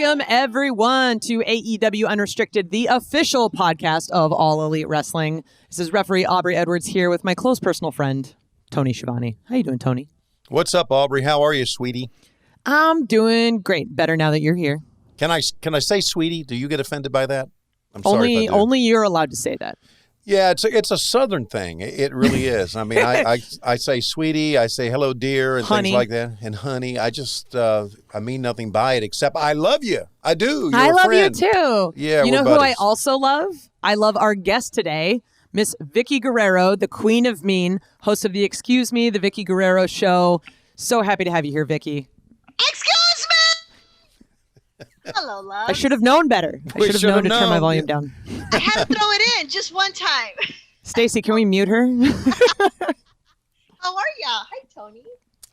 Welcome, everyone, to AEW Unrestricted, the official podcast of All Elite Wrestling. This is referee Aubrey Edwards here with my close personal friend, Tony Schiavone. How you doing, Tony? What's up, Aubrey? How are you, sweetie? I'm doing great. Better now that you're here. Can I say sweetie? Do you get offended by that? I'm sorry if I do. Only you're allowed to say that. Yeah, it's a Southern thing. It really is. I mean, I say sweetie, I say hello, dear, and honey. things like that. And honey, I just, I mean nothing by it except I love you. I do. You're I a love friend. you too. Yeah, you know we're who buddies. I also love? I love our guest today, Miss Vickie Guerrero, the Queen of Mean, host of the Excuse Me, the Vickie Guerrero Show. So happy to have you here, Vickie. Excuse me! Hello, love. I should have known better. I should have known to turn my volume down. I had to throw it in just one time. Stacy, can we mute her? How are ya? Hi, Tony.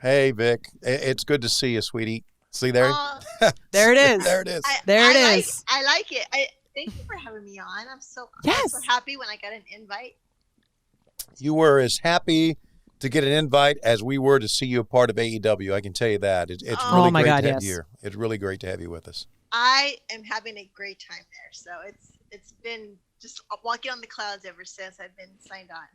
Hey, Vic. It's good to see you, sweetie. See there? There it is. There it is. I like it. Thank you for having me on. I'm so happy when I got an invite. You were as happy to get an invite as we were to see you a part of AEW. I can tell you that. It's really great to have you here. It's really great to have you with us. I am having a great time there. So it's been just walking on the clouds ever since I've been signed on.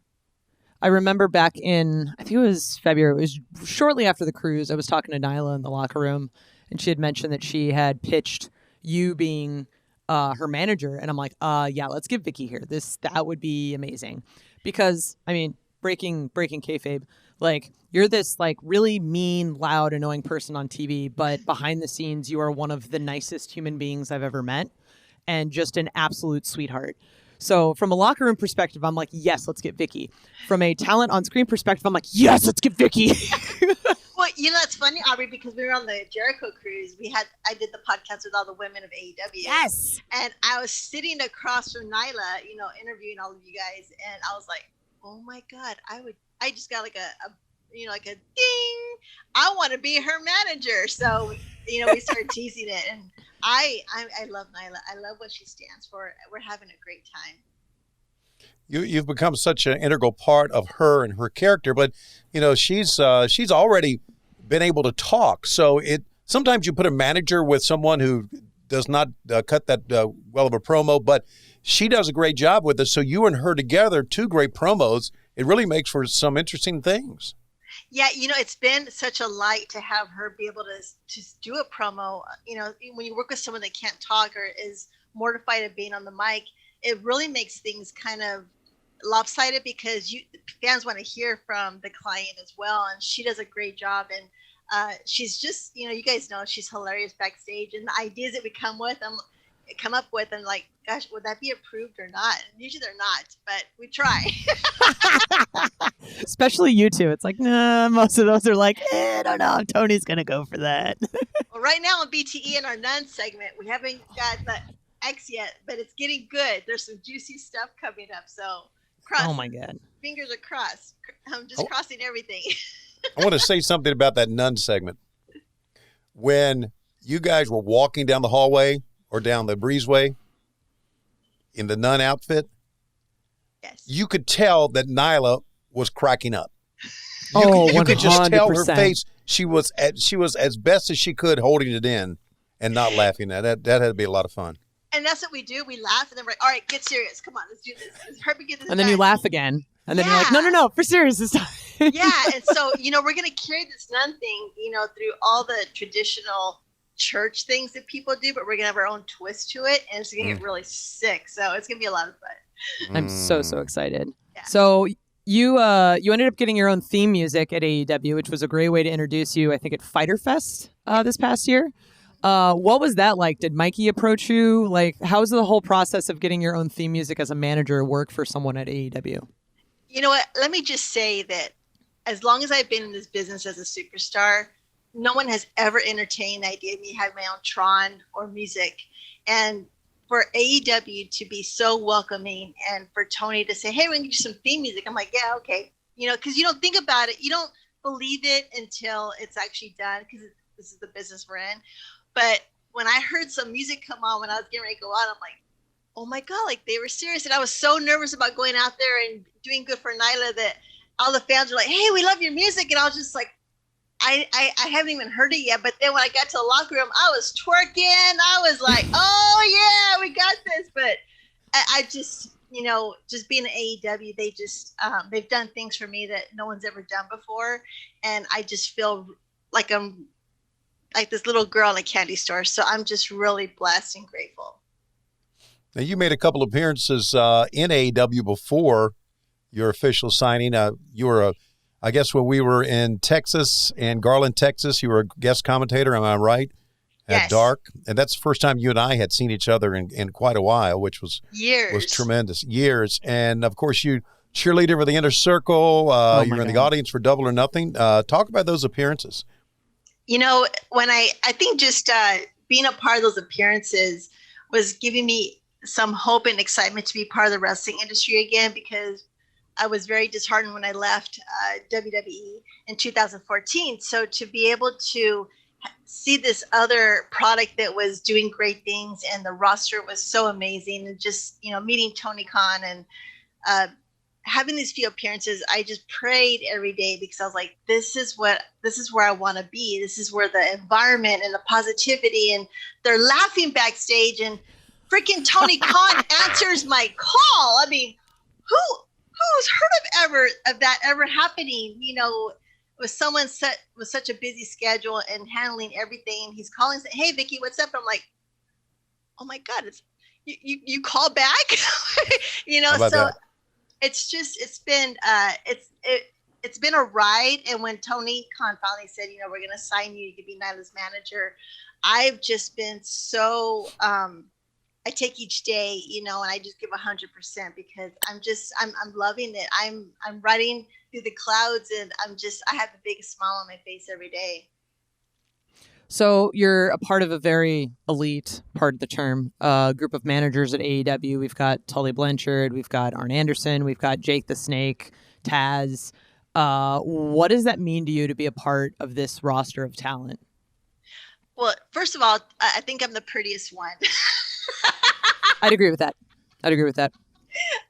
I remember back in, I think it was February, it was shortly after the cruise, I was talking to Nyla in the locker room, and she had mentioned that she had pitched you being her manager, and I'm like, yeah, let's get Vickie here. That would be amazing. Because, I mean, breaking kayfabe, like, you're this, like, really mean, loud, annoying person on TV, but behind the scenes, you are one of the nicest human beings I've ever met, and just an absolute sweetheart. So from a locker room perspective, I'm like, yes, let's get Vickie. From a talent on screen perspective, I'm like, yes, let's get Vickie. Well, you know, it's funny, Aubrey, because we were on the Jericho cruise. I did the podcast with all the women of AEW. Yes. And I was sitting across from Nyla, you know, interviewing all of you guys. And I was like, oh my God, I just got like a ding. I want to be her manager. So, you know, we started teasing it. And I love Nyla. I love what she stands for. We're having a great time. You've become such an integral part of her and her character, but you know she's already been able to talk. So sometimes you put a manager with someone who does not cut that well of a promo, but she does a great job with it. So you and her together, two great promos. It really makes for some interesting things. Yeah, you know, it's been such a light to have her be able to do a promo. You know, when you work with someone that can't talk or is mortified of being on the mic, it really makes things kind of lopsided because fans want to hear from the client as well. And she does a great job. And she's just, you know, you guys know she's hilarious backstage. And the ideas that we come up with, and like, gosh, would that be approved or not? And usually they're not, but we try. Especially you two. It's like, nah, most of those are like, I don't know, Tony's going to go for that. Well, right now on BTE in our Nun segment, we haven't got the X yet, but it's getting good. There's some juicy stuff coming up. So oh my God. Fingers are crossed. I'm just crossing everything. I want to say something about that Nun segment. When you guys were walking down the hallway or down the breezeway in the nun outfit, yes, you could tell that Nyla was cracking up. You could just tell her face. She was as best as she could holding it in and not laughing at it. That had to be a lot of fun. And that's what we do. We laugh and then we're like, all right, get serious. Come on, let's do this. Let's hurry get this and then you laugh again. And then you're like, no, for serious this time. Yeah. And so, you know, we're going to carry this nun thing, you know, through all the traditional church things that people do, but we're going to have our own twist to it. And it's going to get really sick. So it's going to be a lot of fun. I'm so excited. Yeah. So you ended up getting your own theme music at AEW, which was a great way to introduce you, I think, at Fyter Fest this past year. What was that like? Did Mikey approach you? Like, how's the whole process of getting your own theme music as a manager work for someone at AEW? You know what? Let me just say that as long as I've been in this business as a superstar, no one has ever entertained the idea of me having my own Tron or music. And for AEW to be so welcoming and for Tony to say, hey, we can get you some theme music. I'm like, yeah, okay. You know, because you don't think about it. You don't believe it until it's actually done because this is the business we're in. But when I heard some music come on when I was getting ready to go out, I'm like, oh my God, like they were serious. And I was so nervous about going out there and doing good for Nyla that all the fans were like, hey, we love your music. And I was just like, I I haven't even heard it yet. But then when I got to the locker room, I was twerking. I was like, oh yeah, we got this. But I just, just being an AEW, they've done things for me that no one's ever done before. And I just feel like I'm like this little girl in a candy store. So I'm just really blessed and grateful. Now, you made a couple appearances in AEW before your official signing. You were, I guess, when we were in Texas, in Garland, Texas, you were a guest commentator. Am I right? At Yes. Dark. And that's the first time you and I had seen each other in quite a while, which was Years. Was tremendous. Years. And, of course, you cheerleader for the Inner Circle. You were in the audience for Double or Nothing. Talk about those appearances. When I think just being a part of those appearances was giving me some hope and excitement to be part of the wrestling industry again, because I was very disheartened when I left WWE in 2014. So to be able to see this other product that was doing great things, and the roster was so amazing, and just, meeting Tony Khan and having these few appearances, I just prayed every day, because I was like, this is where I want to be. This is where the environment and the positivity, and they're laughing backstage, and freaking Tony Khan answers my call. I mean, who's heard of that ever happening? With someone with such a busy schedule and handling everything. He's calling, saying, "Hey, Vickie, what's up?" I'm like, "Oh my God, it's you call back?" So that? It's been a ride. And when Tony Khan finally said, we're going to sign you to be Nyla's manager, I've just been so, I take each day, and I just give 100%, because I'm loving it. I'm riding through the clouds, and I have the biggest smile on my face every day. So you're a part of a very elite, part of the term, group of managers at AEW. We've got Tully Blanchard, we've got Arn Anderson, we've got Jake the Snake, Taz. What does that mean to you to be a part of this roster of talent? Well, first of all, I think I'm the prettiest one. I'd agree with that.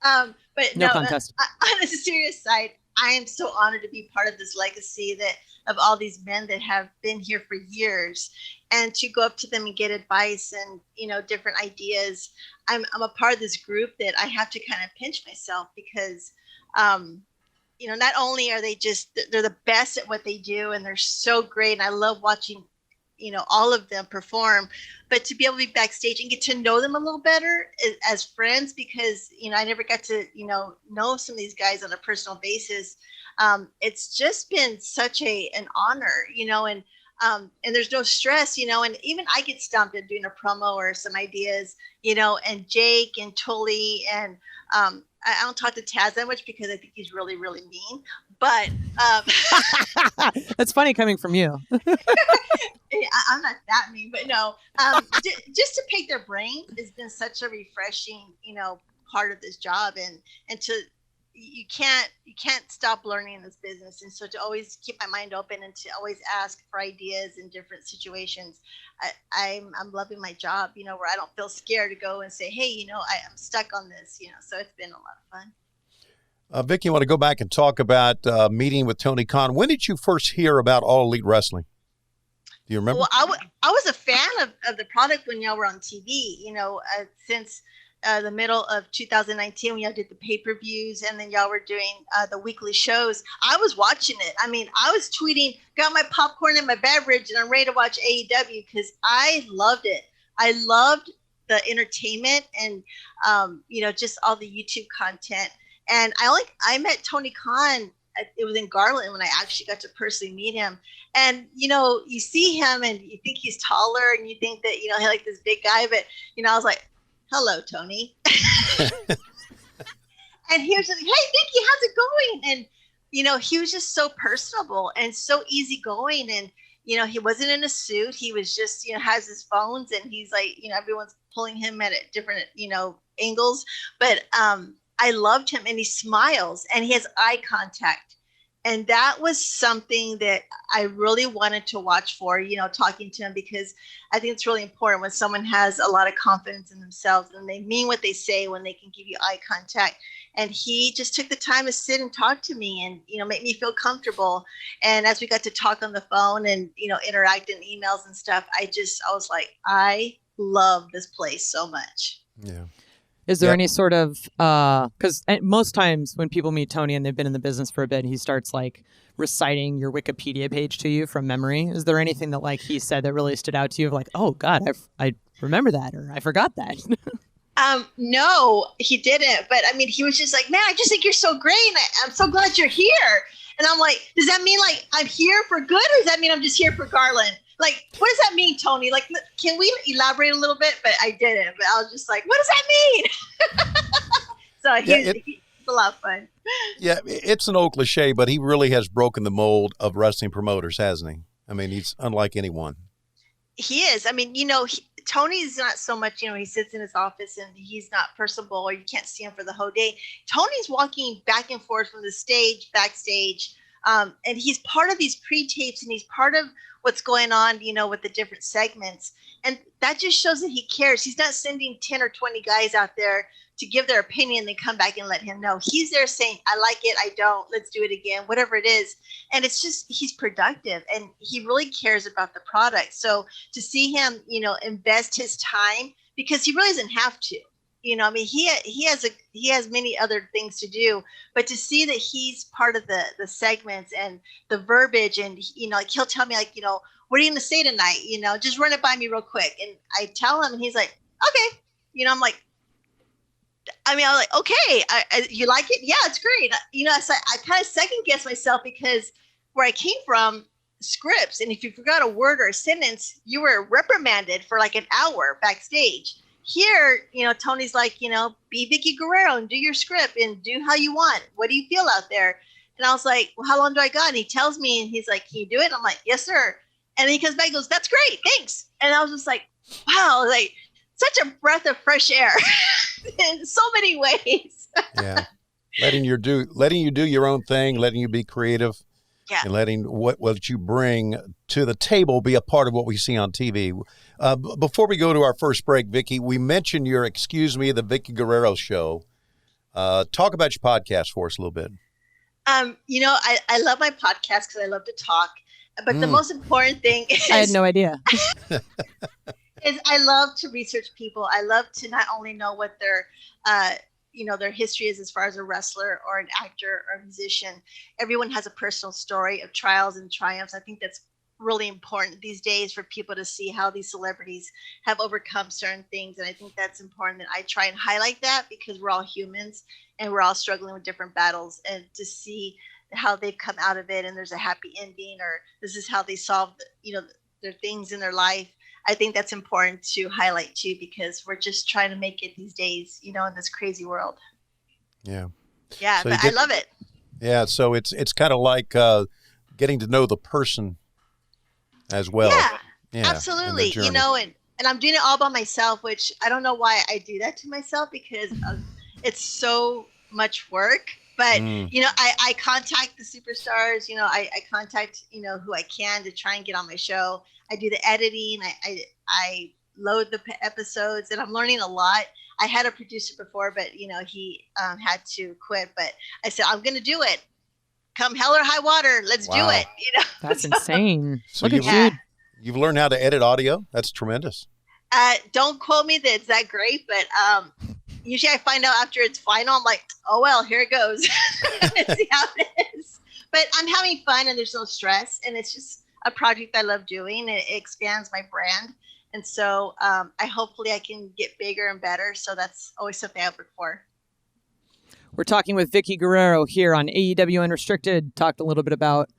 But no contest. On a serious side, I am so honored to be part of this legacy of all these men that have been here for years, and to go up to them and get advice and, different ideas. I'm a part of this group that I have to kind of pinch myself, because, not only are they're the best at what they do, and they're so great, and I love watching, all of them perform, but to be able to be backstage and get to know them a little better as friends, because, I never got to, know some of these guys on a personal basis. It's just been such an honor, and there's no stress, and even I get stumped at doing a promo or some ideas, and Jake and Tully, and I don't talk to Taz that much, because I think he's really, really mean, but that's funny coming from you. I'm not that mean, but no, just to pick their brain has been such a refreshing, part of this job, and to, you can't stop learning in this business. And so to always keep my mind open, and to always ask for ideas in different situations, I'm loving my job, where I don't feel scared to go and say, hey, I'm stuck on this, so it's been a lot of fun. Vickie, I want to go back and talk about meeting with Tony Khan. When did you first hear about All Elite Wrestling? Do you remember? Well, I was a fan of the product when y'all were on TV, since the middle of 2019, when y'all did the pay-per-views, and then y'all were doing the weekly shows. I was watching it. I mean, I was tweeting, got my popcorn and my beverage, and I'm ready to watch AEW, because I loved it. I loved the entertainment, and just all the YouTube content. And I met Tony Khan. It was in Garland when I actually got to personally meet him. And, you see him and you think he's taller, and you think that, he's like this big guy, but, I was like, hello, Tony. And he was just like, hey, Vickie, how's it going? And, he was just so personable and so easygoing. And, he wasn't in a suit. He was just, has his phones, and he's like, everyone's pulling him at different, angles. But I loved him, and he smiles, and he has eye contact. And that was something that I really wanted to watch for, talking to him, because I think it's really important when someone has a lot of confidence in themselves and they mean what they say when they can give you eye contact. And he just took the time to sit and talk to me and, make me feel comfortable. And as we got to talk on the phone and, interact in emails and stuff, I was like, I love this place so much. Yeah. Is there any sort of, because most times when people meet Tony and they've been in the business for a bit, he starts like reciting your Wikipedia page to you from memory. Is there anything that like he said that really stood out to you of like, oh God, I remember that, or I forgot that? No, he didn't. But I mean, he was just like, man, I just think you're so great. And I'm so glad you're here. And I'm like, does that mean like I'm here for good, or does that mean I'm just here for Garland? Like, what does that mean, Tony? Like, can we elaborate a little bit? But I didn't. But I was just like, what does that mean? So he's a lot of fun. Yeah, it's an old cliche, but he really has broken the mold of wrestling promoters, hasn't he? I mean, he's unlike anyone. He is. I mean, Tony's not so much, he sits in his office and he's not personable, or you can't see him for the whole day. Tony's walking back and forth from the stage, backstage, and he's part of these pre-tapes, and he's part of what's going on, with the different segments. And that just shows that he cares. He's not sending 10 or 20 guys out there to give their opinion, then come back and let him know. He's there saying, I like it, I don't, let's do it again, whatever it is. And it's just, he's productive and he really cares about the product. So to see him, invest his time, because he really doesn't have to, I mean, he has many other things to do, but to see that he's part of the segments and the verbiage, and, like he'll tell me like, what are you going to say tonight? Just run it by me real quick. And I tell him and he's like, okay. I'm like, I was like, okay, you like it? Yeah, it's great. So I kind of second guess myself, because where I came from, scripts, and if you forgot a word or a sentence, you were reprimanded for like an hour backstage. Here, Tony's like, be Vickie Guerrero and do your script and do how you want. What do you feel out there? And I was like, well, how long do I got? And he tells me, and he's like, can you do it? And I'm like, yes, sir. And then he comes back and goes, that's great, thanks. And I was just like, wow, like such a breath of fresh air in so many ways. Yeah. Letting you do your own thing, letting you be creative. Yeah. And letting what you bring to the table be a part of what we see on TV. Before we go to our first break, Vickie, we mentioned the Vickie Guerrero show. Talk about your podcast for us a little bit. I love my podcast because I love to talk. But the most important thing is, I had no idea. is I love to research people. I love to not only know what their their history is as far as a wrestler or an actor or a musician. Everyone has a personal story of trials and triumphs. I think that's really important these days for people to see how these celebrities have overcome certain things. And I think that's important that I try and highlight that, because we're all humans and we're all struggling with different battles, and to see how they've come out of it and there's a happy ending, or this is how they solved, their things in their life. I think that's important to highlight too, because we're just trying to make it these days, in this crazy world. Yeah. Yeah, so but I love it. Yeah, so it's kind of like getting to know the person as well. Yeah, absolutely. And I'm doing it all by myself, which I don't know why I do that to myself, because it's so much work. But, I contact the superstars, I contact, who I can to try and get on my show. I do the editing. I load the episodes, and I'm learning a lot. I had a producer before, but, he had to quit. But I said, I'm going to do it. Come hell or high water. Let's do it. That's insane. So Look at you. You've learned how to edit audio. That's tremendous. Don't quote me that it's that great, but usually I find out after it's final. I'm like, oh, well, here it goes. See how it is. But I'm having fun, and there's no stress. And it's just a project I love doing. It expands my brand. And so hopefully I can get bigger and better. So that's always something I work for. We're talking with Vickie Guerrero here on AEW Unrestricted. Talked a little bit about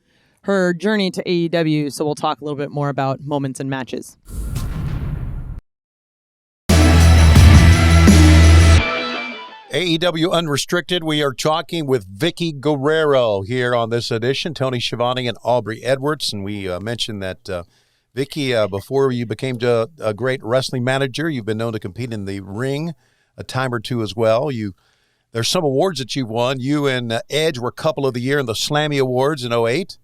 her journey to AEW. So we'll talk a little bit more about moments and matches. AEW Unrestricted, we are talking with Vickie Guerrero here on this edition. Tony Schiavone and Aubrey Edwards. And we mentioned that, Vickie, before you became a great wrestling manager, you've been known to compete in the ring a time or two as well. You There's some awards that you've won. You and Edge were Couple of the Year in the Slammy Awards in '08.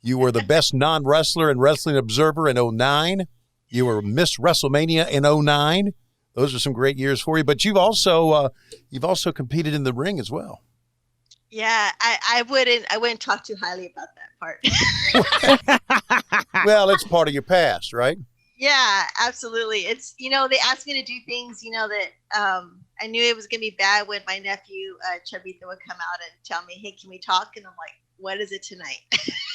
You were the Best Non-Wrestler and Wrestling Observer in '09. You were Miss WrestleMania in '09. Those are some great years for you. But you've also competed in the ring as well. Yeah, I wouldn't talk too highly about that part. Well, it's part of your past, right? Yeah, absolutely. It's, they asked me to do things, that I knew it was going to be bad when my nephew, Chavita, would come out and tell me, hey, can we talk? And I'm like, what is it tonight?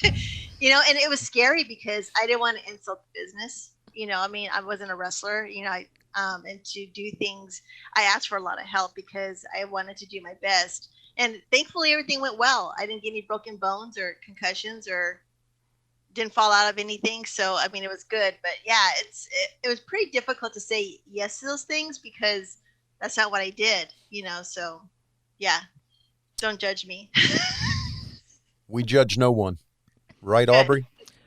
And it was scary because I didn't want to insult the business. I wasn't a wrestler, and to do things, I asked for a lot of help because I wanted to do my best. And thankfully, everything went well. I didn't get any broken bones or concussions or didn't fall out of anything. So, it was good. But yeah, it was pretty difficult to say yes to those things because that's not what I did, So yeah, don't judge me. We judge no one. Right, Good. Aubrey?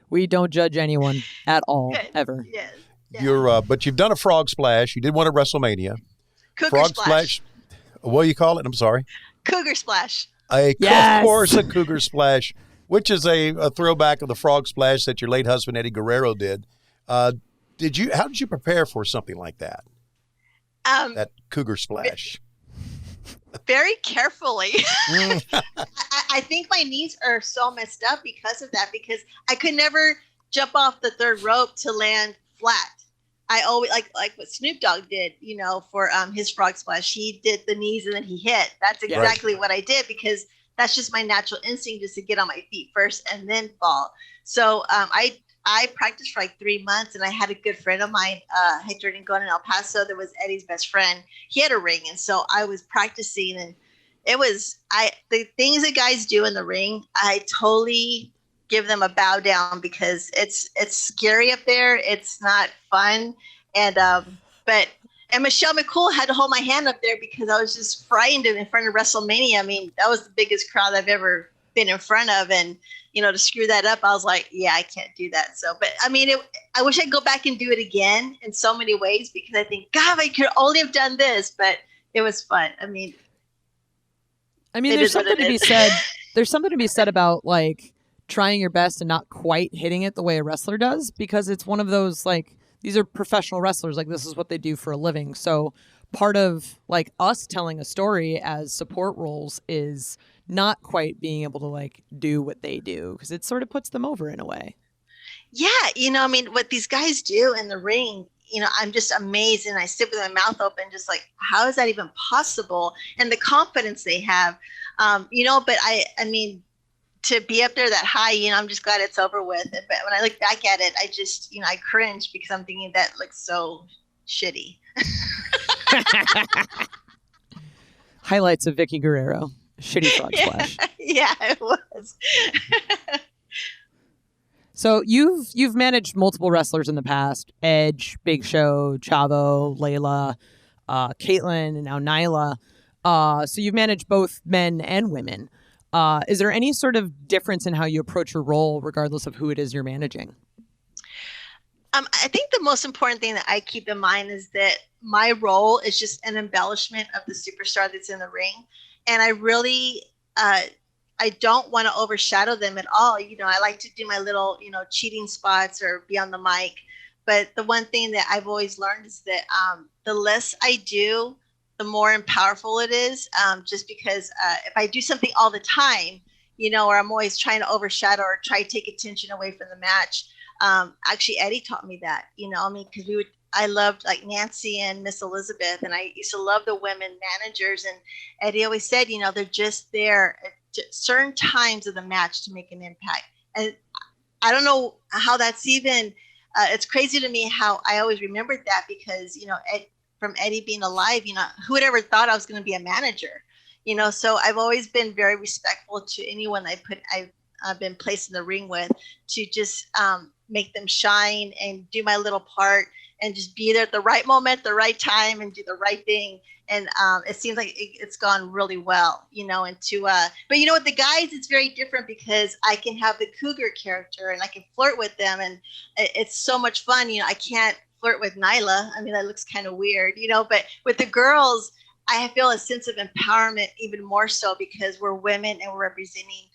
We don't judge anyone at all, Good. ever. Yes. Yeah. But you've done a frog splash. You did one at WrestleMania. Cougar Frog Splash. What do you call it? I'm sorry. Cougar Splash. Of Yes. course, a Cougar Splash, which is a throwback of the frog splash that your late husband Eddie Guerrero did. How did you prepare for something like that? That Cougar Splash. Very carefully. I think my knees are so messed up because of that, because I could never jump off the third rope to land flat. I always like what Snoop Dogg did, for his frog splash. He did the knees and then he hit. That's exactly what I did because that's just my natural instinct, just to get on my feet first and then fall. So I practiced for like 3 months, and I had a good friend of mine, Hector Rincon in El Paso, that was Eddie's best friend. He had a ring, and so I was practicing, and it was the things that guys do in the ring, I totally give them a bow down because it's scary up there. It's not fun. And Michelle McCool had to hold my hand up there because I was just frightened in front of WrestleMania. That was the biggest crowd I've ever been in front of. And, to screw that up, I was like, yeah, I can't do that. So, but I wish I'd go back and do it again in so many ways because I think, God, I could only have done this, but it was fun. There's something to be said. There's something to be said about like trying your best and not quite hitting it the way a wrestler does, because it's one of those, like, these are professional wrestlers. Like, this is what they do for a living. So part of like us telling a story as support roles is not quite being able to like do what they do, because it sort of puts them over in a way. Yeah. What these guys do in the ring, I'm just amazed, and I sit with my mouth open, just like, how is that even possible? And the confidence they have, but to be up there that high, I'm just glad it's over with. But when I look back at it, I just, I cringe because I'm thinking that looks so shitty. Highlights of Vickie Guerrero. Shitty frog splash. Yeah, it was. So you've managed multiple wrestlers in the past: Edge, Big Show, Chavo, Layla, Caitlyn, and now Nyla. So you've managed both men and women. Is there any sort of difference in how you approach your role, regardless of who it is you're managing? I think the most important thing that I keep in mind is that my role is just an embellishment of the superstar that's in the ring. And I really, I don't want to overshadow them at all. I like to do my little, cheating spots or be on the mic. But the one thing that I've always learned is that the less I do, the more powerful it is. Just because if I do something all the time, or I'm always trying to overshadow or try to take attention away from the match. Actually, Eddie taught me that, because I loved like Nancy and Miss Elizabeth, and I used to love the women managers. And Eddie always said, they're just there at certain times of the match to make an impact. And I don't know how that's even, it's crazy to me how I always remembered that because, from Eddie being alive, who would ever thought I was going to be a manager, so I've always been very respectful to anyone I've been placed in the ring with, to just make them shine and do my little part and just be there at the right moment, the right time, and do the right thing. And it seems like it's gone really well, but with the guys, it's very different because I can have the Cougar character and I can flirt with them, and it's so much fun. I can't flirt with Nyla. That looks kind of weird, but with the girls, I feel a sense of empowerment even more so because we're women and we're representing,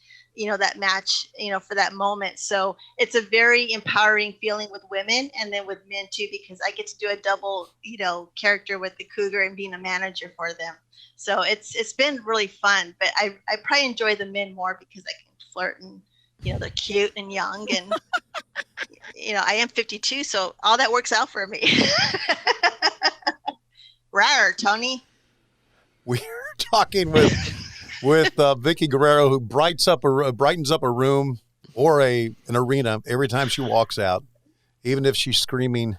that match, for that moment. So it's a very empowering feeling with women and then with men too, because I get to do a double, character with the Cougar and being a manager for them. So it's been really fun, but I probably enjoy the men more because I can flirt and, they're cute and young and, I am 52. So all that works out for me. Rawr, Tony. We're talking with Vickie Guerrero, who brightens up a room or an arena every time she walks out, even if she's screaming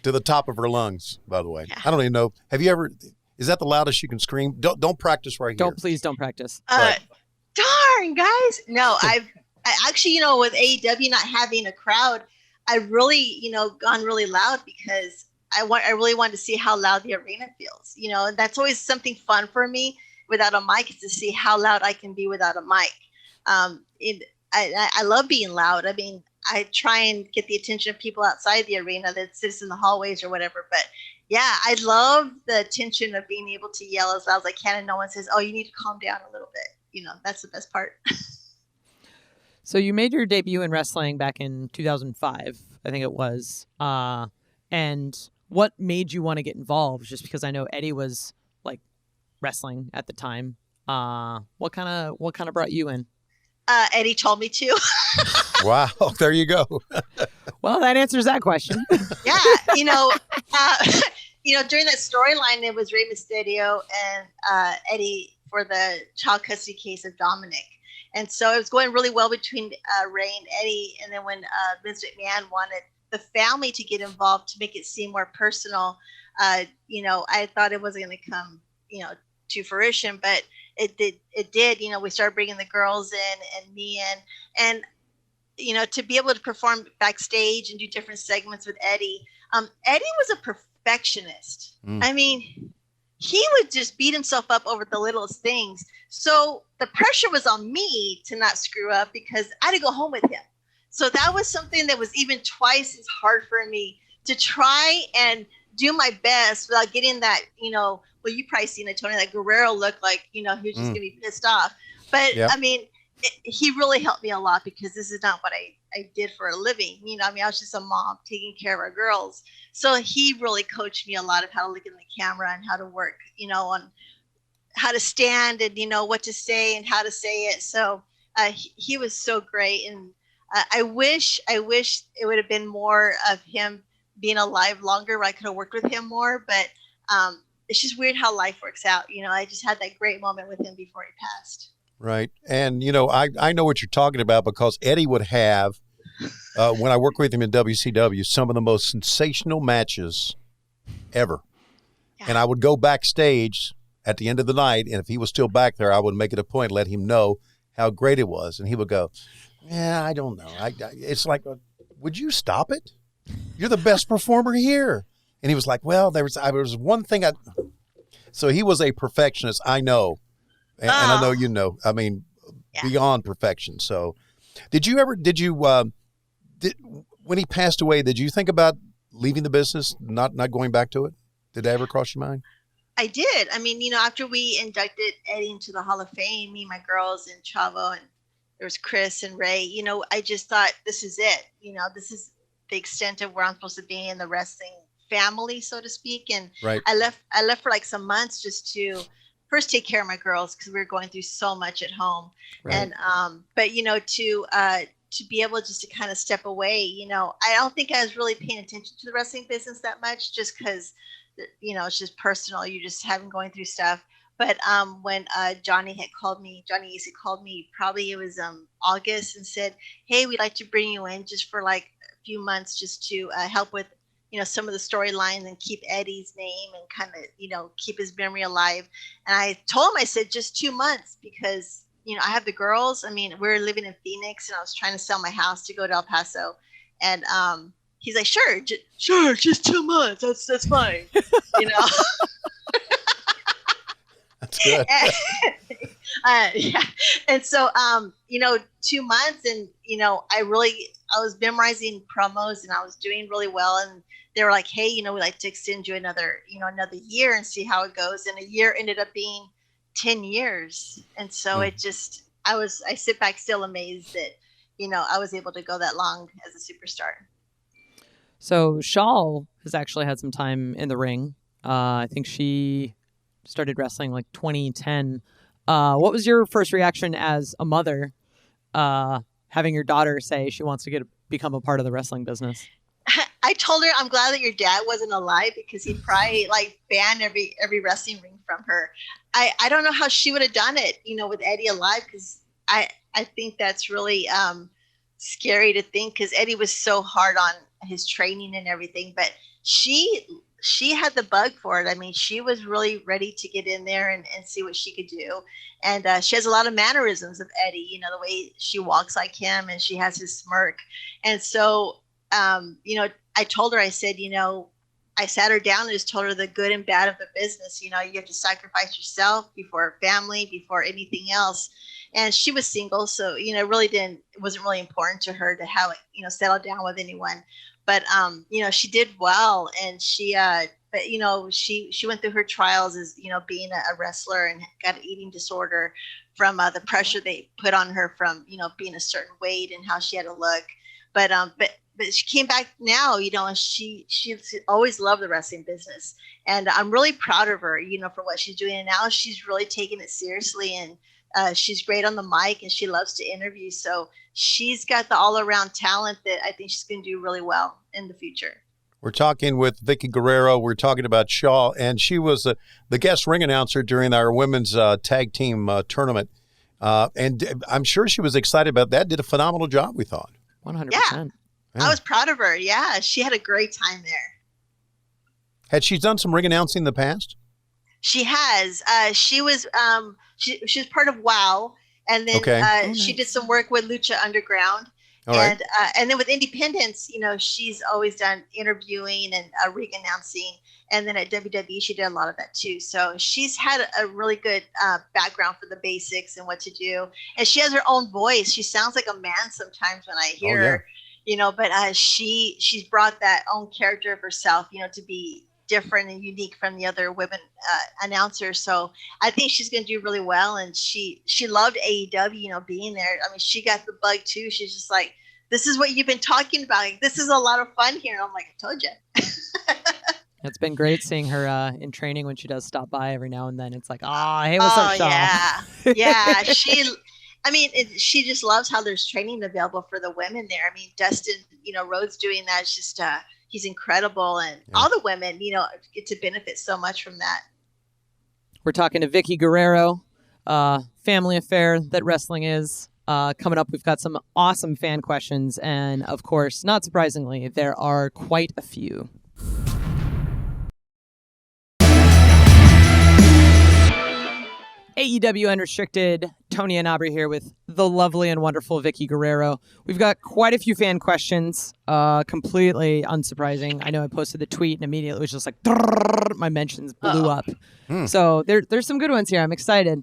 to the top of her lungs. By the way, yeah. I don't even know. Have you ever? Is that the loudest you can scream? Don't practice right here. Please don't practice. Darn, guys. No, I actually, with AEW not having a crowd, I really, gone really loud because I really wanted to see how loud the arena feels, and that's always something fun for me without a mic, is to see how loud I can be without a mic. I love being loud. I mean, I try and get the attention of people outside the arena that sits in the hallways or whatever. But yeah, I love the attention of being able to yell as loud as I can, and no one says, "Oh, you need to calm down a little bit." That's the best part. So you made your debut in wrestling back in 2005, I think it was. And what made you want to get involved? Just because I know Eddie was like wrestling at the time. What kind of brought you in? Eddie told me to. Wow, there you go. Well, that answers that question. Yeah, during that storyline, it was Rey Mysterio and Eddie for the child custody case of Dominic. And so it was going really well between Rey and Eddie. And then when Vince McMahon wanted the family to get involved to make it seem more personal, I thought it wasn't going to come, to fruition, but it did. We started bringing the girls in and me in, and, to be able to perform backstage and do different segments with Eddie. Eddie was a perfectionist. I mean, he would just beat himself up over the littlest things. So the pressure was on me to not screw up because I had to go home with him. So that was something that was even twice as hard for me to try and do my best without getting that, well, you probably seen it, Tony, that Guerrero looked like, he was just going to be pissed off. But yep. I mean, he really helped me a lot because this is not what I did for a living. I was just a mom taking care of our girls. So he really coached me a lot of how to look in the camera and how to work, on how to stand and, what to say and how to say it. So he was so great. And I wish it would have been more of him being alive longer where I could have worked with him more. But it's just weird how life works out. I just had that great moment with him before he passed. Right. And, I know what you're talking about because Eddie would have, when I worked with him in WCW, some of the most sensational matches ever. Yeah. And I would go backstage at the end of the night, and if he was still back there, I would make it a point, let him know how great it was. And he would go, yeah, I don't know. It's like, would you stop it? You're the best performer here. And he was like, well, there was one thing So he was a perfectionist, I know. And I know I mean, yeah. Beyond perfection. So when he passed away, did you think about leaving the business, not going back to it? Did that ever cross your mind? I did. I mean, after we inducted Eddie into the Hall of Fame, me, my girls, and Chavo, and there was Chris and Ray, I just thought, this is it. This is the extent of where I'm supposed to be in the wrestling family, so to speak. And right. I left for like some months just to first take care of my girls because we were going through so much at home. Right. And but to be able just to kind of step away, I don't think I was really paying attention to the wrestling business that much, just because it's just personal. You just haven't going through stuff. But when Johnny Easy called me, probably it was August, and said, hey, we'd like to bring you in just for like a few months just to help with some of the storylines and keep Eddie's name and kind of, keep his memory alive. And I told him, I said, just 2 months because, I have the girls. I mean, we're living in Phoenix and I was trying to sell my house to go to El Paso. And he's like, sure, just 2 months. That's fine. That's good. Yeah. And so, 2 months and, I really was memorizing promos and I was doing really well. And they were like, hey, we'd like to extend you another year and see how it goes. And a year ended up being 10 years. And so it just, I sit back still amazed that, I was able to go that long as a superstar. So Shaw has actually had some time in the ring. I think she started wrestling like 2010. What was your first reaction as a mother, having your daughter say she wants to become a part of the wrestling business? I told her I'm glad that your dad wasn't alive because he'd probably like ban every wrestling ring from her. I don't know how she would have done it, with Eddie alive, because I think that's really scary to think, because Eddie was so hard on his training and everything, but she had the bug for it. I mean, she was really ready to get in there and see what she could do. And she has a lot of mannerisms of Eddie, the way she walks like him and she has his smirk. And so, I told her, I said, I sat her down and just told her the good and bad of the business. You have to sacrifice yourself before family, before anything else. And she was single. So, it wasn't really important to her to have, settle down with anyone. But, she did well, and she went through her trials as, being a wrestler, and got an eating disorder from the pressure they put on her from, being a certain weight and how she had to look. But she came back now, and she always loved the wrestling business. And I'm really proud of her, for what she's doing. And now she's really taking it seriously, and she's great on the mic, and she loves to interview. So she's got the all-around talent that I think she's going to do really well in the future. We're talking with Vickie Guerrero. We're talking about Shaw, and she was the guest ring announcer during our women's tag team tournament. And I'm sure she was excited about that. Did a phenomenal job, we thought. 100%. Yeah. I was proud of her. Yeah, she had a great time there. Had she done some ring announcing in the past? She has. She was she was part of WOW, and then she did some work with Lucha Underground. All right. And then with Independence, she's always done interviewing and ring announcing. And then at WWE, she did a lot of that too. So she's had a really good background for the basics and what to do. And she has her own voice. She sounds like a man sometimes when I hear her, but she's brought that own character of herself, to be different and unique from the other women announcers. So I think she's going to do really well. And she loved AEW, being there. I mean, she got the bug too. She's just like, this is what you've been talking about. Like, this is a lot of fun here. And I'm like, I told you. It's been great seeing her in training when she does stop by every now and then. It's like, hey, what's up, Shaw? Yeah. She just loves how there's training available for the women there. I mean, Dustin, Rhodes doing that. It's just, he's incredible. And all the women, get to benefit so much from that. We're talking to Vickie Guerrero, family affair that wrestling is. Coming up, we've got some awesome fan questions. And of course, not surprisingly, there are quite a few. AEW Unrestricted, Tony and Aubrey here with the lovely and wonderful Vickie Guerrero. We've got quite a few fan questions, completely unsurprising. I know I posted the tweet and immediately it was just like, my mentions blew up. So there's some good ones here. I'm excited.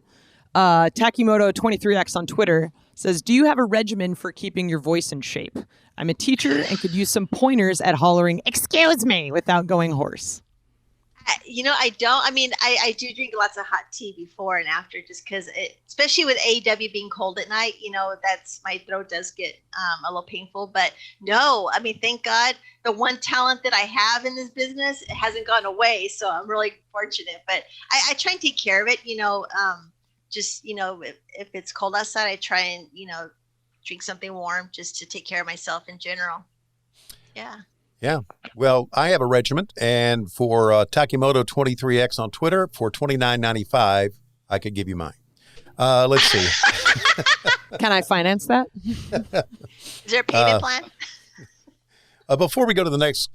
Takimoto23X on Twitter says, do you have a regimen for keeping your voice in shape? I'm a teacher and could use some pointers at hollering, excuse me, without going hoarse. I don't. I mean, I do drink lots of hot tea before and after, just because, especially with AEW being cold at night, that's, my throat does get a little painful. But no, I mean, thank God, the one talent that I have in this business, it hasn't gone away. So I'm really fortunate. But I try and take care of it. If it's cold outside, I try and drink something warm just to take care of myself in general. Yeah. Yeah. Well, I have a regiment, and for Takimoto23X on Twitter, for $29.95, I could give you mine. Let's see. Can I finance that? Is there a payment plan? Before we go to the next,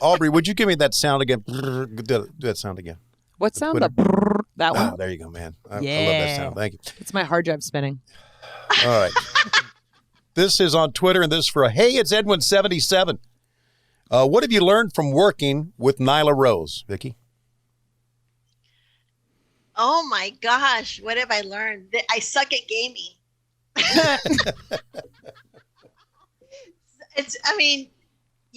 Aubrey, would you give me that sound again? Do that sound again. What sound? That one? Oh, there you go, man. I love that sound. Thank you. It's my hard drive spinning. All right. This is on Twitter, and this is for, hey, it's Edwin77. What have you learned from working with Nyla Rose, Vickie? Oh my gosh, what have I learned? I suck at gaming. I mean,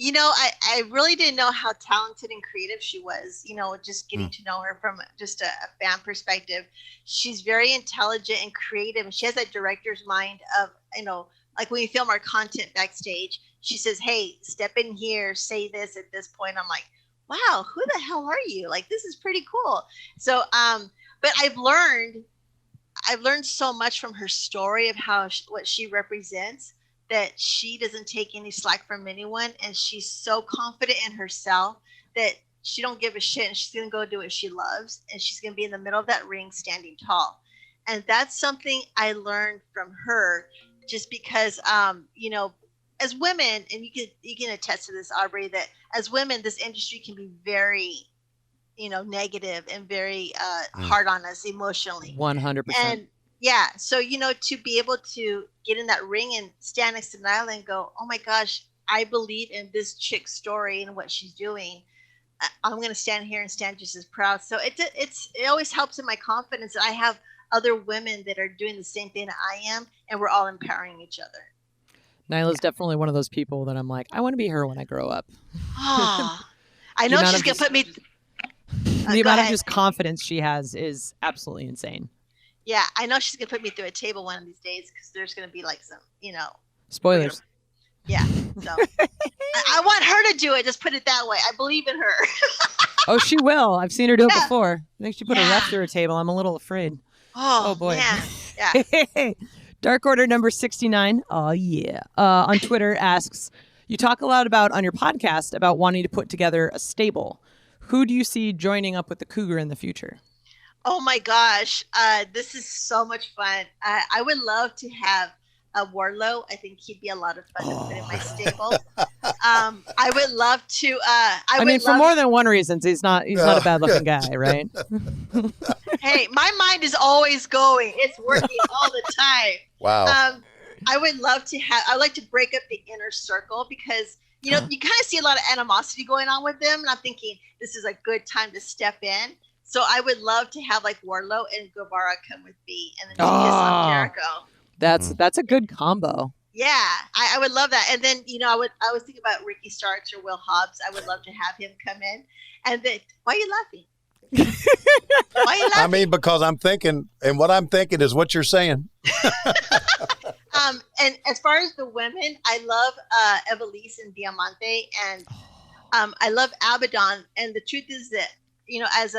I really didn't know how talented and creative she was, just getting to know her from just a fan perspective. She's very intelligent and creative, and she has that director's mind of, like when we film our content backstage, she says, hey, step in here, say this at this point. I'm like, wow, who the hell are you? Like, this is pretty cool. So, but I've learned so much from her story of what she represents, that she doesn't take any slack from anyone, and she's so confident in herself that she don't give a shit, and she's gonna go do what she loves, and she's gonna be in the middle of that ring standing tall. And that's something I learned from her, just because as women, and you can attest to this, Aubrey, that as women this industry can be very negative and very hard on us emotionally. 100%. And yeah, so to be able to get in that ring and stand next to Nyla and go, oh my gosh, I believe in this chick's story and what she's doing. I'm going to stand here and stand just as proud. So it always helps in my confidence that I have other women that are doing the same thing that I am, and we're all empowering each other. Nyla's definitely one of those people that I'm like, I want to be her when I grow up. Oh, I know she's going to put me. The amount of just confidence she has is absolutely insane. Yeah, I know she's going to put me through a table one of these days, because there's going to be like some, spoilers. Yeah. So I want her to do it. Just put it that way. I believe in her. Oh, she will. I've seen her do it before. I think she put a ref through a table. I'm a little afraid. Oh boy. Yeah. Dark Order number 69. Oh, yeah. On Twitter asks, you talk a lot on your podcast about wanting to put together a stable. Who do you see joining up with the Cougar in the future? Oh my gosh, this is so much fun. I would love to have a Warlow. I think he'd be a lot of fun to put in my stable. I would love to. I mean, for more than one reason, he's not a bad looking guy, right? Hey, my mind is always going. It's working all the time. Wow. I would love to have. I like to break up the inner circle, because you kind of see a lot of animosity going on with them, and I'm thinking this is a good time to step in. So I would love to have like Warlow and Guevara come with me, and then piss on Jericho. That's a good combo. Yeah, I would love that. And then I was thinking about Ricky Starks or Will Hobbs. I would love to have him come in. And then, why are you laughing? Why are you laughing? I mean, because I'm thinking, and what I'm thinking is what you're saying. And as far as the women, I love Evelise and Diamante, and I love Abaddon. And the truth is that as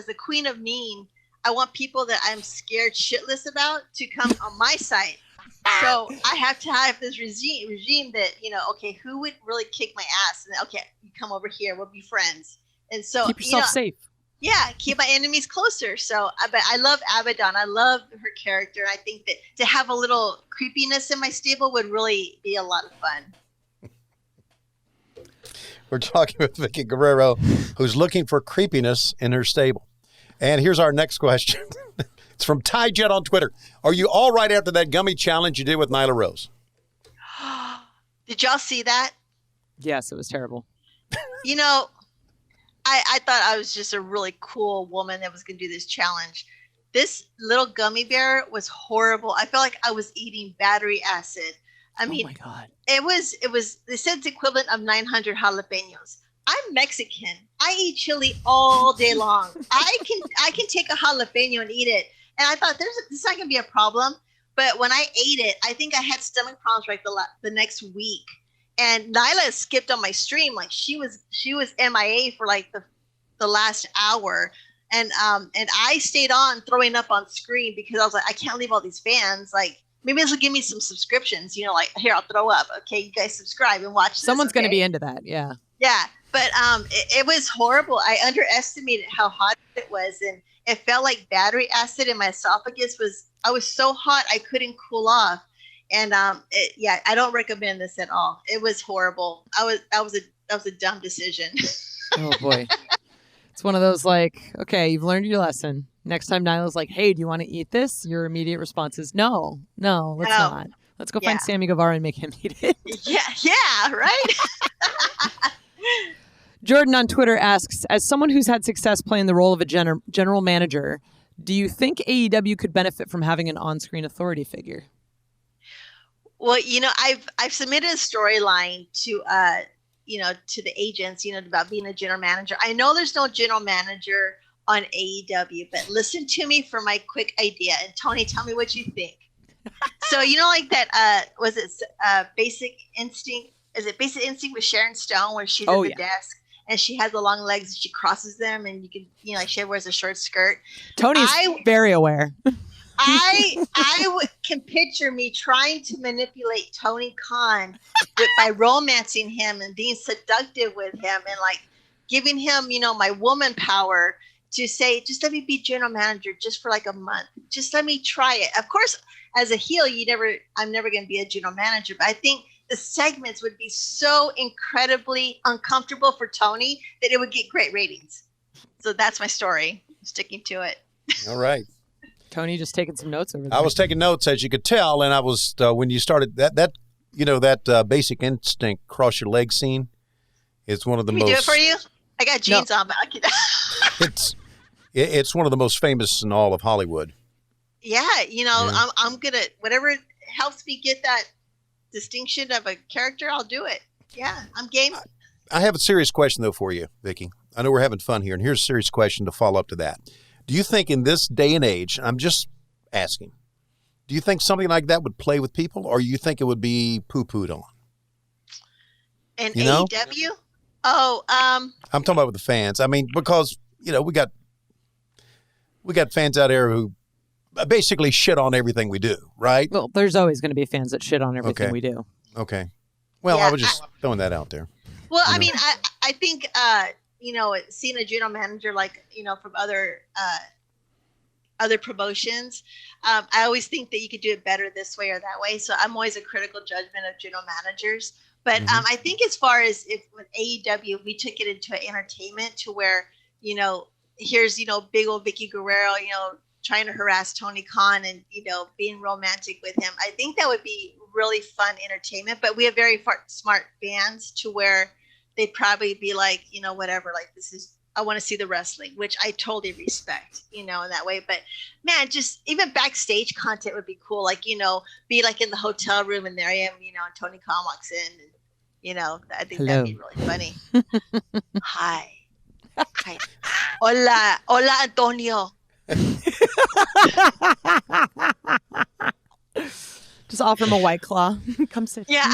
the queen of mean, I want people that I'm scared shitless about to come on my side. So I have to have this regime that, okay, who would really kick my ass? And okay, you come over here, we'll be friends. And so keep yourself safe. Yeah, keep my enemies closer. So, but I love Abaddon. I love her character. I think that to have a little creepiness in my stable would really be a lot of fun. We're talking with Vickie Guerrero, who's looking for creepiness in her stable. And here's our next question. It's from Ty Jet on Twitter. Are you all right after that gummy challenge you did with Nyla Rose? Did y'all see that? Yes, it was terrible. I thought I was just a really cool woman that was going to do this challenge. This little gummy bear was horrible. I felt like I was eating battery acid. I mean, oh my God. It was, they said it's equivalent of 900 jalapenos. I'm Mexican. I eat chili all day long. I can take a jalapeno and eat it. And I thought this is not going to be a problem. But when I ate it, I think I had stomach problems like the next week. And Nyla skipped on my stream. Like she was MIA for like the last hour. And I stayed on throwing up on screen because I was like, I can't leave all these fans. Like, maybe this will give me some subscriptions, like, here, I'll throw up. Okay, you guys subscribe and watch this. Someone's going to be into that. Yeah. Yeah. But it was horrible. I underestimated how hot it was. And it felt like battery acid in my esophagus I was so hot I couldn't cool off. And I don't recommend this at all. It was horrible. That was a dumb decision. Oh boy. It's one of those like, okay, you've learned your lesson. Next time Nyla's like, hey, do you want to eat this? Your immediate response is no, let's not. Let's go find Sammy Guevara and make him eat it. Yeah, right? Jordan on Twitter asks, as someone who's had success playing the role of a general manager, do you think AEW could benefit from having an on-screen authority figure? Well, I've submitted a storyline to to the agents, about being a general manager. I know there's no general manager on AEW, but listen to me for my quick idea. And Tony, tell me what you think. So like that was it Basic Instinct? Is it Basic Instinct with Sharon Stone where she's at the desk and she has the long legs and she crosses them and you can like she wears a short skirt. Tony's very aware. I can picture me trying to manipulate Tony Khan by romancing him and being seductive with him and like giving him, my woman power to say, just let me be general manager just for like a month. Just let me try it. Of course, as a heel, I'm never going to be a general manager, but I think the segments would be so incredibly uncomfortable for Tony that it would get great ratings. So that's my story. I'm sticking to it. All right. Tony just taking some notes over there. I was taking notes, as you could tell, and I was when you started that Basic Instinct cross your leg scene is one of the most. Can we do it for you? I got jeans on, but I can. It's one of the most famous in all of Hollywood. Yeah, I'm gonna whatever helps me get that distinction of a character, I'll do it. Yeah, I'm game. I have a serious question though for you, Vickie. I know we're having fun here, and here's a serious question to follow up to that. Do you think in this day and age, I'm just asking, do you think something like that would play with people, or you think it would be poo-pooed on? And AEW? Oh, I'm talking about with the fans. I mean, because we got fans out there who basically shit on everything we do, right? Well, there's always going to be fans that shit on everything we do. Okay. Well, yeah, I was just throwing that out there. Well, I mean, I think seeing a general manager like from other promotions, I always think that you could do it better this way or that way. So I'm always a critical judgment of general managers. But I think as far as if with AEW, we took it into an entertainment to where here's big old Vickie Guerrero trying to harass Tony Khan and being romantic with him. I think that would be really fun entertainment. But we have very smart fans to where they'd probably be like, whatever, like I want to see the wrestling, which I totally respect, in that way. But man, just even backstage content would be cool. Like, be like in the hotel room and there I am, and Tony Khan walks in and, I think that'd be really funny. Hi. Hola, Antonio. Just offer him a White Claw. Come sit. Yeah.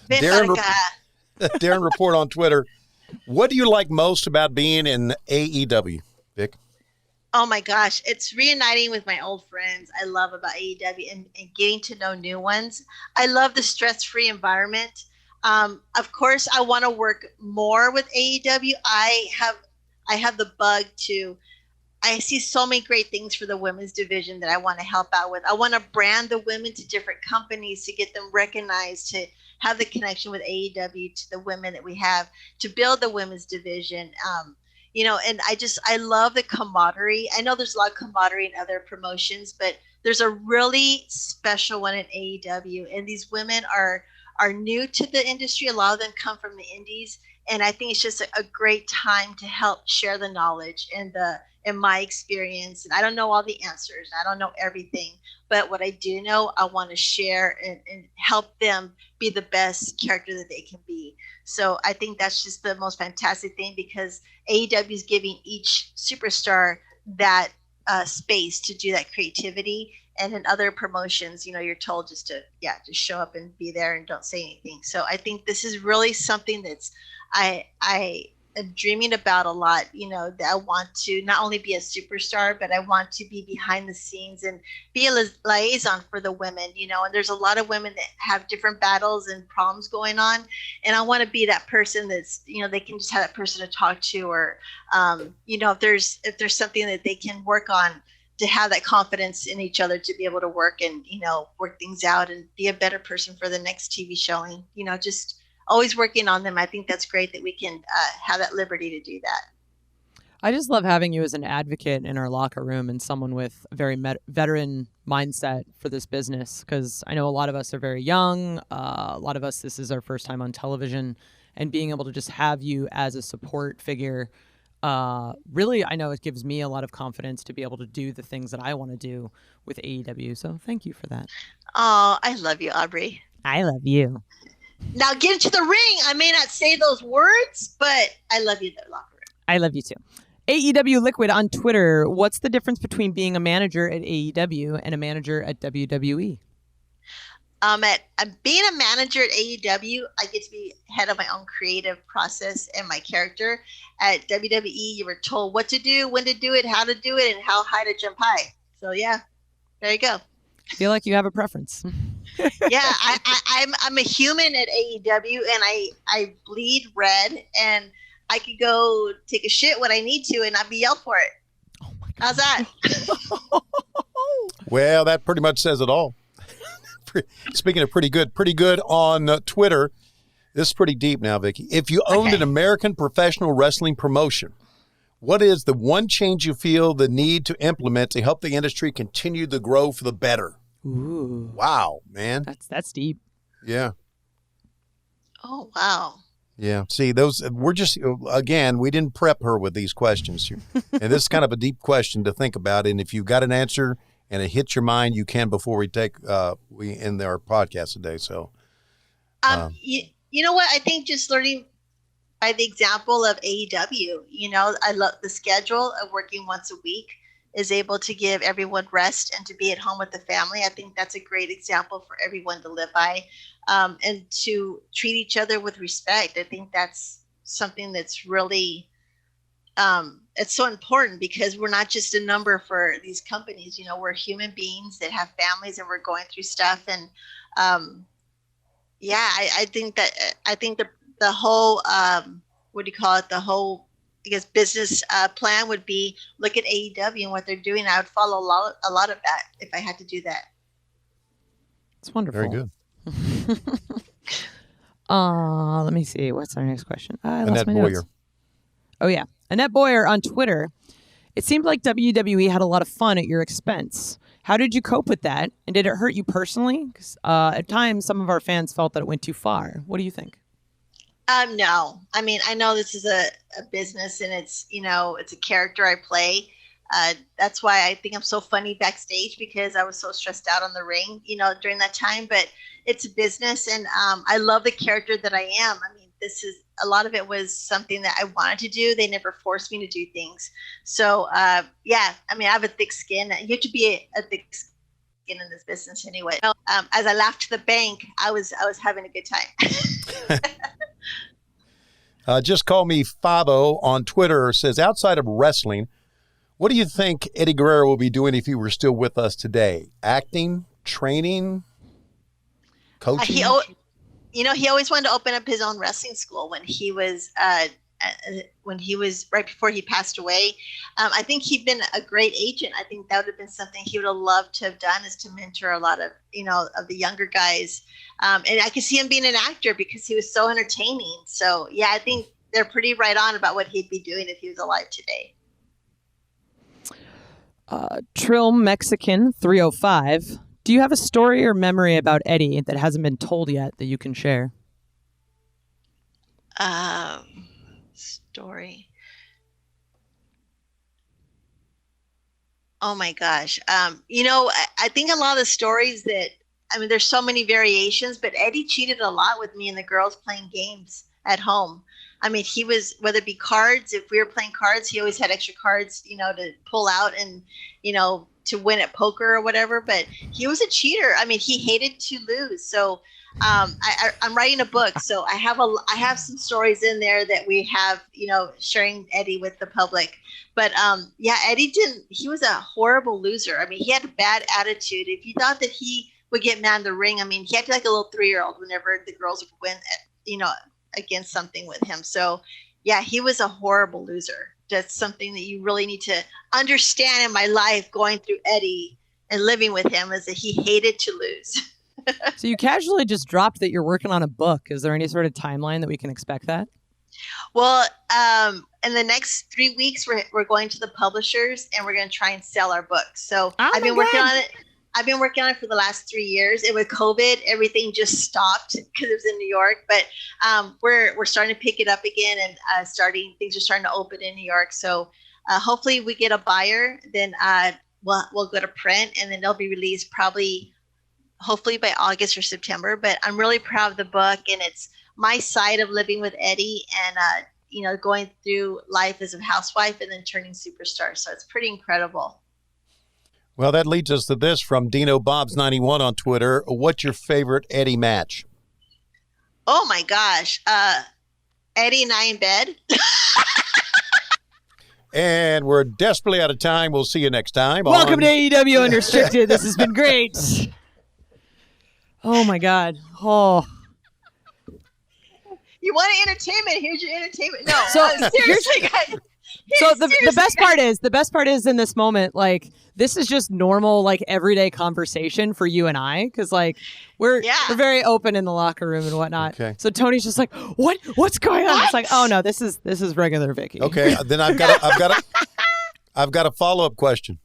Darren Report on Twitter. What do you like most about being in AEW, Vic? Oh my gosh, it's reuniting with my old friends. I love about AEW and getting to know new ones. I love the stress-free environment. Of course, I want to work more with AEW. I have the bug to. I see so many great things for the women's division that I want to help out with. I want to brand the women to different companies to get them recognized, to have the connection with AEW to the women that we have, to build the women's division. And I love the camaraderie. I know there's a lot of camaraderie in other promotions, but there's a really special one in AEW. And these women are new to the industry. A lot of them come from the indies. And I think it's just a great time to help share the knowledge and my experience. And I don't know all the answers. I don't know everything. But what I do know, I want to share and help them be the best character that they can be. So I think that's just the most fantastic thing, because AEW is giving each superstar that space to do that creativity. And in other promotions, you're told just to show up and be there and don't say anything. So I think this is really something that's I am dreaming about a lot, that I want to not only be a superstar, but I want to be behind the scenes and be a liaison for the women, and there's a lot of women that have different battles and problems going on. And I want to be that person that's, they can just have that person to talk to, or, if there's something that they can work on, to have that confidence in each other to be able to work and, work things out and be a better person for the next TV showing, just always working on them. I think that's great that we can have that liberty to do that. I just love having you as an advocate in our locker room and someone with a very veteran mindset for this business, because I know a lot of us are very young. A lot of us, this is our first time on television, and being able to just have you as a support figure really, I know it gives me a lot of confidence to be able to do the things that I want to do with AEW. So thank you for that. Oh, I love you, Aubrey. I love you. Now get into the ring. I may not say those words, but I love you in the locker room. I love you too. AEW Liquid on Twitter. What's the difference between being a manager at AEW and a manager at WWE? Being a manager at AEW, I get to be head of my own creative process and my character. At WWE, you were told what to do, when to do it, how to do it, and how high to jump high. So yeah, there you go. I feel like you have a preference. Yeah, I'm a human at AEW, and I bleed red, and I could go take a shit when I need to and not be yelled for it. Oh my God. How's that? Well, that pretty much says it all. Speaking of pretty good on Twitter. This is pretty deep now, Vickie. If you owned an American professional wrestling promotion, what is the one change you feel the need to implement to help the industry continue to grow for the better? Ooh. Wow, man. That's deep. Yeah. Oh, wow. Yeah. See, we're just, again, we didn't prep her with these questions. And this is kind of a deep question to think about. And if you've got an answer and it hits your mind, you can before we end our podcast today. So, you know what? I think just learning by the example of AEW, I love the schedule of working once a week is able to give everyone rest and to be at home with the family. I think that's a great example for everyone to live by, and to treat each other with respect. I think that's something that's really, it's so important because we're not just a number for these companies. We're human beings that have families and we're going through stuff. And I think the whole, what do you call it? The whole, I guess, business plan would be look at AEW and what they're doing. I would follow a lot of that if I had to do that. It's wonderful. Very good. Let me see. What's our next question? Annette Boyer. Oh, yeah. Annette Boyer on Twitter. It seemed like WWE had a lot of fun at your expense. How did you cope with that? And did it hurt you personally? Because at times, some of our fans felt that it went too far. What do you think? No. I mean, I know this is a business and it's a character I play. That's why I think I'm so funny backstage because I was so stressed out on the ring, during that time. But it's a business, and I love the character that I am. I mean, a lot of it was something that I wanted to do. They never forced me to do things. So, I mean, I have a thick skin. You have to be a thick skin in this business anyway. As I laughed to the bank, I was having a good time. Just call me Fabo on Twitter says, outside of wrestling, what do you think Eddie Guerrero will be doing if he were still with us today? Acting, training, coaching? He always wanted to open up his own wrestling school when he was right before he passed away. I think he'd been a great agent. I think that would have been something he would have loved to have done, is to mentor a lot of, of the younger guys. And I could see him being an actor because he was so entertaining. So yeah, I think they're pretty right on about what he'd be doing if he was alive today. Trill Mexican 305. Do you have a story or memory about Eddie that hasn't been told yet that you can share? Story. Oh my gosh. I think a lot of the stories there's so many variations, but Eddie cheated a lot with me and the girls playing games at home. I mean, he was, whether it be cards, if we were playing cards, he always had extra cards, to pull out and, to win at poker or whatever, but he was a cheater. I mean, he hated to lose. So I'm writing a book. So I have some stories in there that we have, sharing Eddie with the public. But Eddie he was a horrible loser. I mean, he had a bad attitude. If you thought that he would get mad in the ring, I mean, he acted like a little 3-year-old whenever the girls would win, against something with him. So yeah, he was a horrible loser. That's something that you really need to understand in my life, going through Eddie and living with him, is that he hated to lose. So you casually just dropped that you're working on a book. Is there any sort of timeline that we can expect that? Well, in the next 3 weeks, we're going to the publishers and we're going to try and sell our book. So I've been working on it. I've been working on it for the last 3 years. And with COVID, everything just stopped because it was in New York. But we're starting to pick it up again, and things are starting to open in New York. So hopefully we get a buyer. Then we'll go to print, and then they'll be released hopefully by August or September. But I'm really proud of the book, and it's my side of living with Eddie and going through life as a housewife and then turning superstar. So it's pretty incredible. Well, that leads us to this from Dino Bobs 91 on Twitter. What's your favorite Eddie match? Oh my gosh. Eddie and I in bed. And we're desperately out of time. We'll see you next time. Welcome to AEW Unrestricted. This has been great. Oh my God. Oh. You want entertainment? Here's your entertainment. No. So seriously, guys. So the best part is in this moment, like, this is just normal, like, everyday conversation for you and I, because, like, we're very open in the locker room and whatnot. Okay. So Tony's just like, what's going on? It's like, oh no, this is regular Vickie. Okay, then I've got a follow-up question.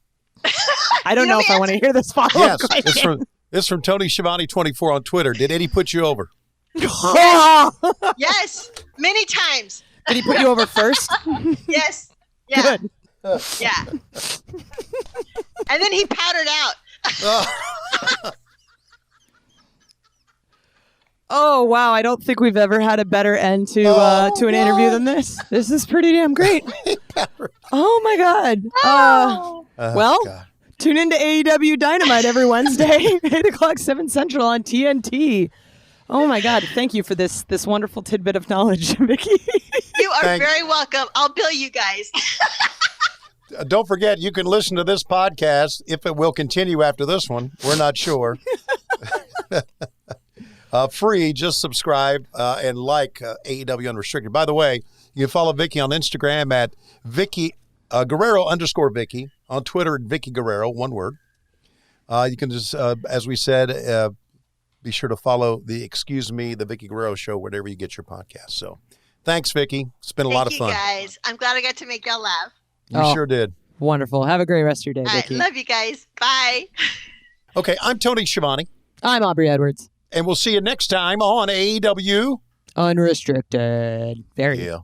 I don't know if I want to hear this follow-up question. This from Tony Schiavone 24 on Twitter. Did Eddie put you over? Yes, many times. Did he put you over first? Yes. Yeah. Good. Yeah. And then he powdered out. Oh wow! I don't think we've ever had a better end to an interview than this. This is pretty damn great. Oh my God! God. Tune into AEW Dynamite every Wednesday, 8:00, 7 Central on TNT. Oh my God! Thank you for this wonderful tidbit of knowledge, Vickie. You are very welcome. I'll bill you guys. Don't forget, you can listen to this podcast if it will continue after this one. We're not sure. Free, just subscribe and like AEW Unrestricted. By the way, you can follow Vickie on Instagram at Vickie Guerrero _Vickie, on Twitter at Vickie Guerrero, one word. You can just, as we said, be sure to follow the Vickie Guerrero Show, wherever you get your podcast. So thanks, Vickie. It's been a lot of fun. Thank you, guys. I'm glad I got to make y'all laugh. You sure did. Wonderful. Have a great rest of your day, Vickie. Love you guys. Bye. Okay, I'm Tony Schiavone. I'm Aubrey Edwards. And we'll see you next time on AEW Unrestricted. Very. Yeah.